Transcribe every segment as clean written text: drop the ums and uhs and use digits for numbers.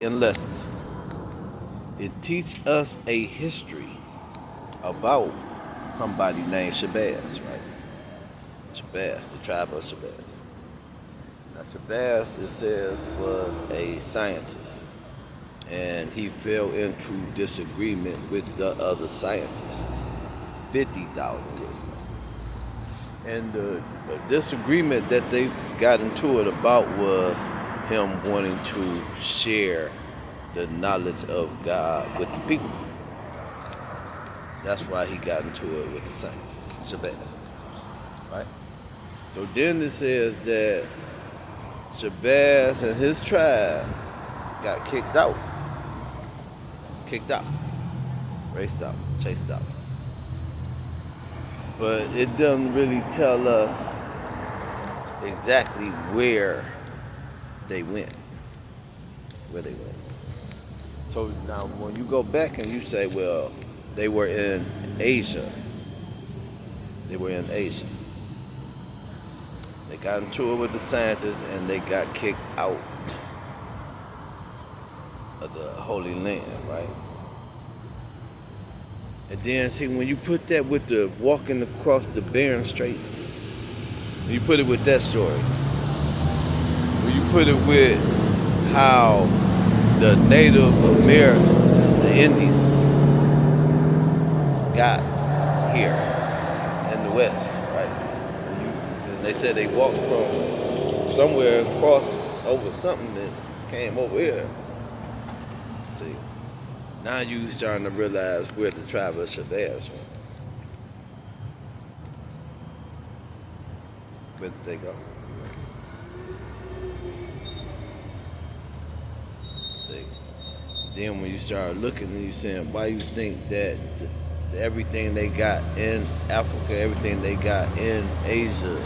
and lessons. It teaches us a history about somebody named Shabazz, right? Shabazz, the tribe of Shabazz. Now Shabazz, it says, was a scientist, and he fell into disagreement with the other scientists 50,000 years ago. And the disagreement that they got into it about was him wanting to share the knowledge of God with the people. That's why he got into it with the scientists, Shabazz, right? So then it says that Shabazz and his tribe got kicked out, raced out, chased out. But it doesn't really tell us exactly where they went. So now when you go back and you say, well, they were in Asia. They got into it with the scientists and they got kicked out of the Holy Land, right? And then, see, when you put that with the walking across the barren straits, when you put it with that story, when you put it with how the Native Americans, the Indians, got here in the West, right? And they said they walked from somewhere across over something that came over here. See? Now you starting to realize where the tribe of Shabazz went. Where did they go? See. Then when you start looking and you saying, why you think that everything they got in Africa, everything they got in Asia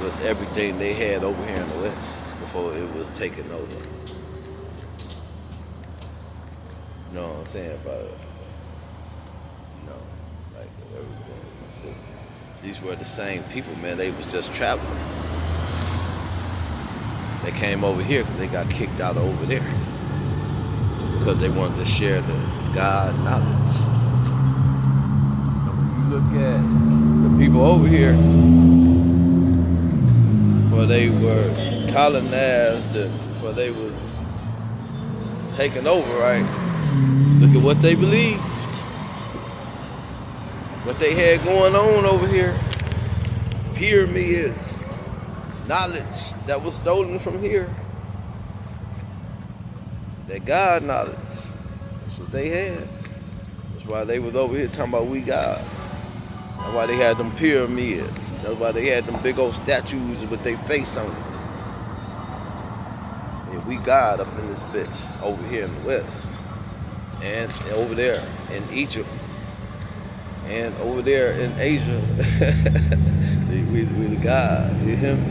was everything they had over here in the West before it was taken over? You know what I'm saying about it? You know, like everything. See, these were the same people, man. They was just traveling. They came over here because they got kicked out over there because they wanted to share the God knowledge. And when you look at the people over here, for they were colonized and for they were taken over, right? Look at what they believed. What they had going on over here. Pyramids. Knowledge that was stolen from here. That God knowledge. That's what they had. That's why they was over here talking about we God. That's why they had them pyramids. That's why they had them big old statues with their face on it. Yeah, we God up in this bitch over here in the West. And over there in Egypt, and over there in Asia. See, we the God, you hear me?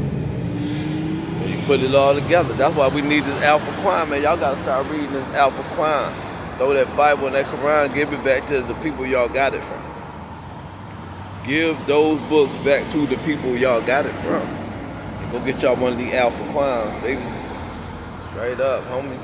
When you put it all together, that's why we need this Alpha Quran, man. Y'all gotta start reading this Alpha Quran. Throw that Bible and that Quran, give it back to the people y'all got it from. Give those books back to the people y'all got it from. And go get y'all one of the Alpha Quran, baby. Straight up, homie.